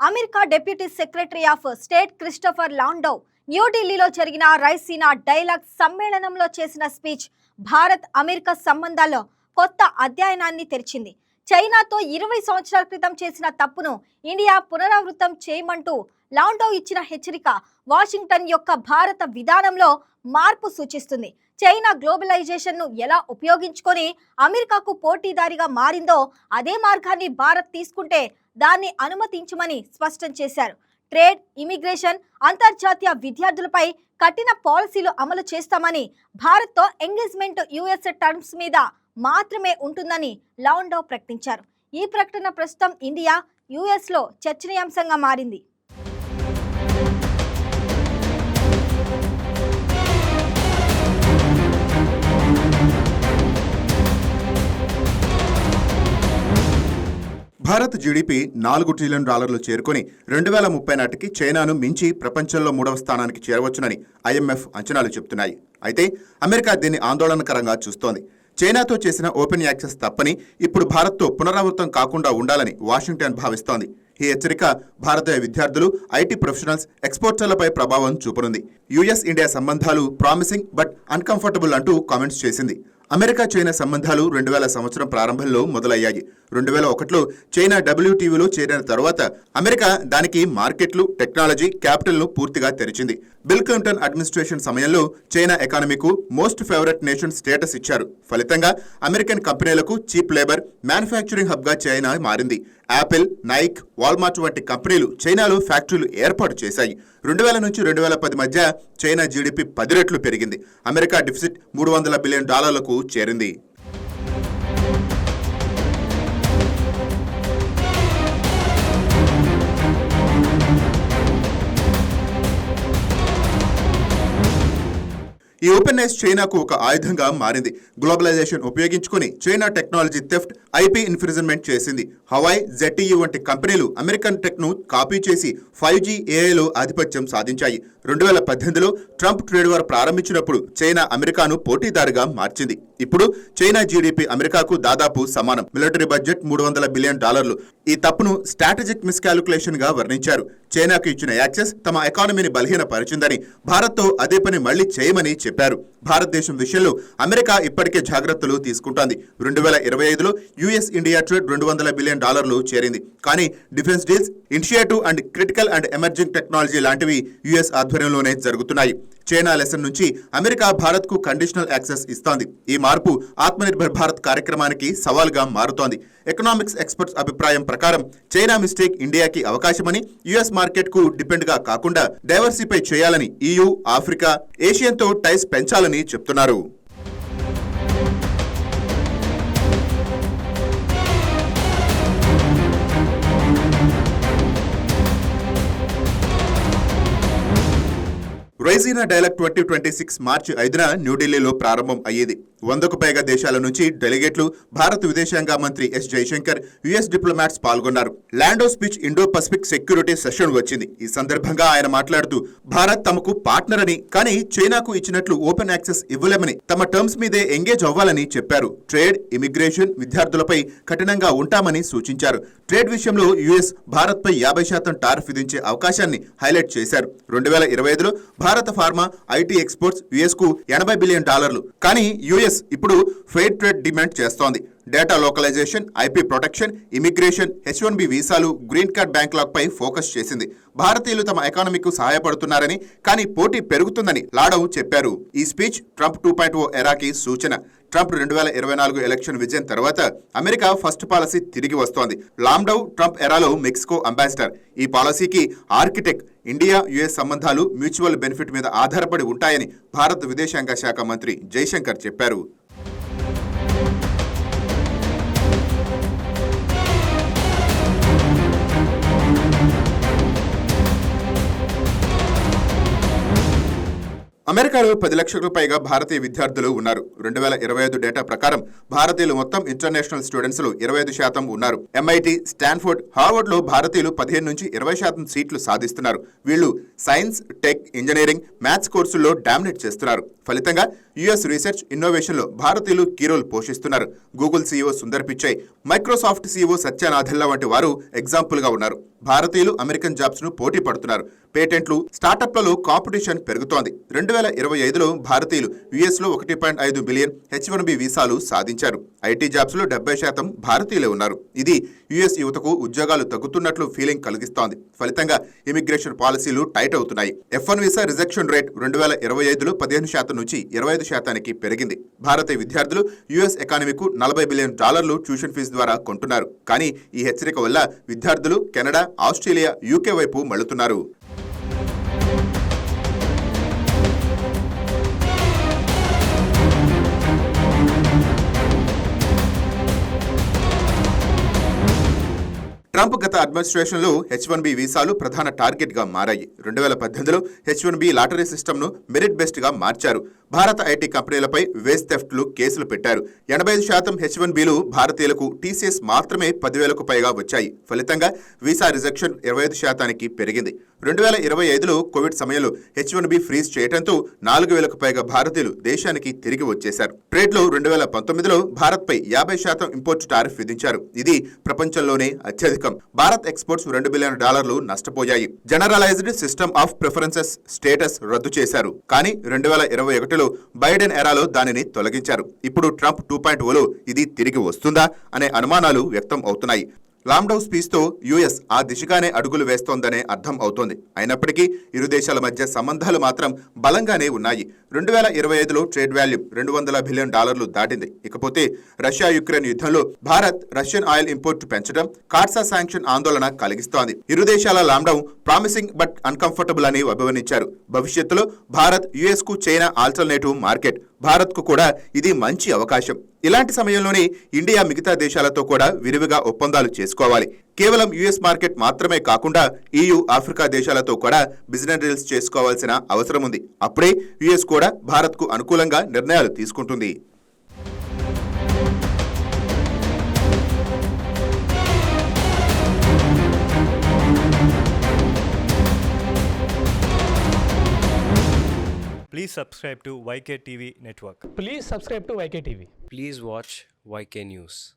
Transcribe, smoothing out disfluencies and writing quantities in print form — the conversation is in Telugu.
America deputy secretary of state Christopher Landau న్యూఢిల్లీలో జరిగిన రైసీనా డైలాగ్ సమ్మేళనంలో చేసిన స్పీచ్ భారత్ అమెరికా సంబంధాల్లో కొత్త అధ్యాయాన్ని తెరిచింది. చైనాతో 20 సంవత్సరాల క్రితం చేసిన తప్పును ఇండియా పునరావృతం చేయమంటూ లాండో ఇచ్చిన హెచ్చరిక వాషింగ్టన్ యొక్క భారత విధానంలో మార్పు సూచిస్తుంది. చైనా గ్లోబలైజేషన్ ను ఎలా ఉపయోగించుకొని అమెరికాకు పోటీదారిగా మారిందో అదే మార్గాన్ని భారత్ తీసుకుంటే దాన్ని అనుమతించమని స్పష్టం చేశారు. ట్రేడ్, ఇమిగ్రేషన్, అంతర్జాతీయ విద్యార్థులపై కఠిన పాలసీలు అమలు చేస్తామని, భారత్తో ఎంగేజ్మెంట్ యుఎస్ టర్మ్స్ మీద మాత్రమే ఉంటుందని లాండో ప్రకటించారు. ఈ ప్రకటన ప్రస్తుతం ఇండియా, యుఎస్లో చర్చనీయాంశంగా మారింది. భారత్ జీడీపీ $4 ట్రిలియన్ చేరుకొని 2030 నాటికి చైనాను మించి ప్రపంచంలో 3వ స్థానానికి చేరవచ్చునని ఐఎంఎఫ్ అంచనాలు చెబుతున్నాయి. అయితే అమెరికా దీన్ని ఆందోళనకరంగా చూస్తోంది. చైనాతో చేసిన ఓపెన్ యాక్సెస్ తప్పని, ఇప్పుడు భారత్తో పునరావృతం కాకుండా ఉండాలని వాషింగ్టన్ భావిస్తోంది. ఈ హెచ్చరిక భారతీయ విద్యార్థులు, ఐటీ ప్రొఫెషనల్స్, ఎక్స్పోర్టర్లపై ప్రభావం చూపనుంది. యుఎస్ ఇండియా సంబంధాలు ప్రామిసింగ్ బట్ అన్కంఫర్టబుల్ అంటూ కామెంట్స్ చేసింది. అమెరికా చైనా సంబంధాలు 2000 సంవత్సరం ప్రారంభంలో మొదలయ్యాయి. 2001లో చైనా WTOలో చేరిన తర్వాత అమెరికా దానికి మార్కెట్లు, టెక్నాలజీ, క్యాపిటల్ను పూర్తిగా తెరిచింది. బిల్ క్లింటన్ అడ్మినిస్ట్రేషన్ సమయంలో చైనా ఎకానమీకు మోస్ట్ ఫేవరెట్ నేషన్ స్టేటస్ ఇచ్చారు. ఫలితంగా అమెరికన్ కంపెనీలకు చీప్ లేబర్, మ్యానుఫ్యాక్చరింగ్ హబ్గా చైనా మారింది. యాపిల్, నైక్, వాల్మార్ట్ వంటి కంపెనీలు చైనాలో ఫ్యాక్టరీలు ఏర్పాటు చేశాయి. 2000 నుంచి 2010 మధ్య చైనా జీడీపీ 10 రెట్లు పెరిగింది. అమెరికా డిఫిసిట్ $300 బిలియన్ చేరింది. ఈ ఓపెన్నెస్ చైనాకు ఒక ఆయుధంగా మారింది. గ్లోబలైజేషన్ ఉపయోగించుకుని చైనా టెక్నాలజీ థెఫ్ట్, ఐపీ ఇన్ఫ్రిజన్మెంట్ చేసింది. హవాయ్, ZTE వంటి కంపెనీలు అమెరికన్ టెక్ను కాపీ చేసి 5G, AIలో ఆధిపత్యం సాధించాయి. 2018లో ట్రంప్ ట్రేడ్ వార్ ప్రారంభించినప్పుడు చైనా అమెరికాను పోటీదారుగా మార్చింది. ఇప్పుడు చైనా జీడీపీ అమెరికాకు దాదాపు సమానం. Military budget $300 billion. ఈ తప్పును స్ట్రాటజిక్ మిస్కాలిక్యులేషన్ గా వర్ణించారు. చైనాకు ఇచ్చిన యాక్సెస్ తమ ఎకానమీని బలహీనపరిచిందని, భారత్తో అదే పని మళ్లీ చేయమని చెప్పారు. భారతదేశం విషయంలో అమెరికా ఇప్పటికే జాగ్రత్తలు తీసుకుంటోంది. 2025లో యుఎస్ ఇండియా ట్రేడ్ $200 బిలియన్ చేరింది. కానీ defence deals, initiative and critical and emerging technology లాంటివి యుఎస్ ఆధ్వర్యంలోనే జరుగుతున్నాయి. చైనా లెసన్ నుంచి అమెరికా భారత్కు కండిషనల్ యాక్సెస్ ఇస్తోంది. ఈ మార్పు ఆత్మనిర్భర్ భారత్ కార్యక్రమానికి సవాల్గా మారుతోంది. ఎకనామిక్స్ ఎక్స్పర్ట్స్ అభిప్రాయం ప్రకారం చైనా మిస్టేక్ ఇండియాకి అవకాశమని, యుఎస్ మార్కెట్కు డిపెండ్గా కాకుండా డైవర్సిఫై చేయాలని EU, ఆఫ్రికా, ఏషియన్తో టైస్ పెంచాలని చెప్తున్నారు. రైసీనా డైలాగ్ 2026 మార్చి 5న న్యూఢిల్లీలో ప్రారంభం అయ్యేది. 100కు పైగా దేశాల నుంచి డెలిగేట్లు, భారత విదేశాంగ మంత్రి ఎస్ జైశంకర్, యుఎస్ డిప్లొమాట్స్ పాల్గొన్నారు. Landau speech Indo Pacific security session వచ్చింది. ఈ సందర్భంగా ఆయన మాట్లాడుతూ, భారత్ తమకు పార్ట్నర్ అని, కానీ చైనాకు ఇచ్చినట్లు ఓపెన్ యాక్సెస్ ఇవ్వలేమని, తమ టర్మ్స్ మీదే ఎంగేజ్ అవ్వాలని చెప్పారు. ట్రేడ్, ఇమిగ్రేషన్, విద్యార్థులపై కఠినంగా ఉంటామని సూచించారు. ట్రేడ్ విషయంలో యుఎస్ భారత్పై 50% టారిఫ్ విధించే అవకాశాన్ని హైలైట్ చేశారు. 2025లో భారత ఫార్మా, ఐటీ ఎక్స్పోర్ట్స్ యుఎస్ కు $80 బిలియన్. కానీ యుఎస్ ఇప్పుడు ఫెయిర్ ట్రేడ్ డిమాండ్ చేస్తోంది. Data localisation, IP protection, immigration, H1B వీసాలు, గ్రీన్ కార్డ్ బ్యాంక్లాగ్ పై ఫోకస్ చేసింది. భారతీయులు తమ ఎకానమీకు సహాయపడుతున్నారని, కానీ పోటీ పెరుగుతుందని లాండో చెప్పారు. ఈ స్పీచ్ ట్రంప్ 2.0 ఎరాకి సూచన. ట్రంప్ 2024 ఎలక్షన్ విజయం తర్వాత అమెరికా ఫస్ట్ పాలసీ తిరిగి వస్తోంది. లాండో ట్రంప్ ఎరాలో మెక్సికో అంబాసిడర్. ఈ పాలసీకి ఆర్కిటెక్ట్ ఇండియా యుఎస్ సంబంధాలు మ్యూచువల్ బెనిఫిట్ మీద ఆధారపడి ఉంటాయని భారత విదేశాంగ శాఖ మంత్రి జైశంకర్ చెప్పారు. అమెరికాలో 10 లక్షలకు పైగా భారతీయ విద్యార్థులు ఉన్నారు. 2025 డేటా ప్రకారం భారతీయులు మొత్తం ఇంటర్నేషనల్ స్టూడెంట్స్ లో 25% ఉన్నారు. MIT, స్టాన్ఫోర్డ్, హార్వర్డ్ లో భారతీయులు 15 నుంచి 20% సీట్లు సాధిస్తున్నారు. వీళ్ళు సైన్స్, టెక్, ఇంజనీరింగ్, మ్యాథ్స్ కోర్సుల్లో డామినేట్ చేస్తున్నారు. ఫలితంగా యుఎస్ రీసెర్చ్ ఇన్నోవేషన్లో భారతీయులు కీ రోల్ పోషిస్తున్నారు. Google CEO Sundar Pichai, Microsoft CEO Satya Nadella వంటి వారు ఎగ్జాంపుల్గా ఉన్నారు. భారతీయులు అమెరికన్ జాబ్స్ను పోటీ పడుతున్నారు. పేటెంట్లు, స్టార్టప్లలో కాంపిటీషన్ పెరుగుతోంది. 2025లో భారతీయులు యుఎస్లో 1.5 బిలియన్ H1B వీసాలు సాధించారు. ఐటీ జాబ్స్లో 70% భారతీయులే ఉన్నారు. ఇది యుఎస్ యువతకు ఉద్యోగాలు తగ్గుతున్నట్లు ఫీలింగ్ కలిగిస్తోంది. ఫలితంగా ఇమిగ్రేషన్ పాలసీలు టైట్ అవుతున్నాయి. F1 వీసా రిజెక్షన్ రేట్ 2025లో 15% నుంచి 25%కి పెరిగింది. భారతీయ విద్యార్థులు యుఎస్ ఎకానమీకు $40 బిలియన్ ట్యూషన్ ఫీజు ద్వారా కొంటున్నారు. కానీ ఈ హెచ్చరిక వల్ల విద్యార్థులు కెనడా, ఆస్ట్రేలియా, యూకే వైపు మళ్లుతున్నారు. ట్రంప్ గత అడ్మినిస్ట్రేషన్లో H1B వీసాలు ప్రధాన టార్గెట్గా మారాయి. 2018లో H1B లాటరీ సిస్టమ్ను మెరిట్ బేస్డ్గా మార్చారు. భారత ఐటీ కంపెనీలపై వేజ్ థెఫ్ట్లు కేసులు పెట్టారు. 85% H1Bలు భారతీయులకు, TCS మాత్రమే 10,000కు పైగా వచ్చాయి. ఫలితంగా వీసా రిజెక్షన్ 25%కి పెరిగింది. 2025లో కోవిడ్ సమయంలో H1B ఫ్రీజ్ చేయడంతో 4,000కు పైగా భారతీయులు దేశానికి తిరిగి వచ్చేశారు. ట్రేడ్లో 2019లో భారత్పై 50% ఇంపోర్ట్ టారిఫ్ విధించారు. ఇది ప్రపంచంలోనే అత్యధికం. భారత్ ఎక్స్పోర్ట్స్ $2 బిలియన్ నష్టపోయాయి. Generalised system of preferences status రద్దు చేశారు. కానీ 2021లో బైడెన్ ఎరాలో దానిని తొలగించారు. ఇప్పుడు ట్రంప్ 2.0లో ఇది తిరిగి వస్తుందా అనే అనుమానాలు వ్యక్తం అవుతున్నాయి. లాండౌ స్పీచ్తో యుఎస్ ఆ దిశగానే అడుగులు వేస్తోందనే అర్థం అవుతోంది. అయినప్పటికీ ఇరు దేశాల మధ్య సంబంధాలు మాత్రం బలంగానే ఉన్నాయి. 2025లో ట్రేడ్ వాల్యూ $200 బిలియన్ దాటింది. ఇకపోతే రష్యా యుక్రెయిన్ యుద్ధంలో భారత్ రష్యన్ ఆయిల్ ఇంపోర్ట్ పెంచడం కార్సా శాంక్షన్ ఆందోళన కలిగిస్తోంది. ఇరు దేశాల లాండౌ ప్రామిసింగ్ బట్ అన్కంఫర్టబుల్ అని అభివర్ణించారు. భవిష్యత్తులో భారత్ యుఎస్ కు చైనా ఆల్టర్నేటివ్ మార్కెట్. భారత్ కు కూడా ఇది మంచి అవకాశం. ఇలాంటి సమయంలోనే ఇండియా మిగతా దేశాలతో కూడా విరివిగా ఒప్పందాలు చేసుకోవాలి. కేవలం యుఎస్ మార్కెట్ మాత్రమే కాకుండా EU, ఆఫ్రికా దేశాలతో కూడా బిజినెస్ డీల్స్ చేసుకోవాల్సిన అవసరం ఉంది. అప్పుడే యుఎస్ కూడా భారత్కు అనుకూలంగా నిర్ణయాలు తీసుకుంటుంది. Please subscribe to YK TV Network. Please subscribe to YK TV. Please watch YK News.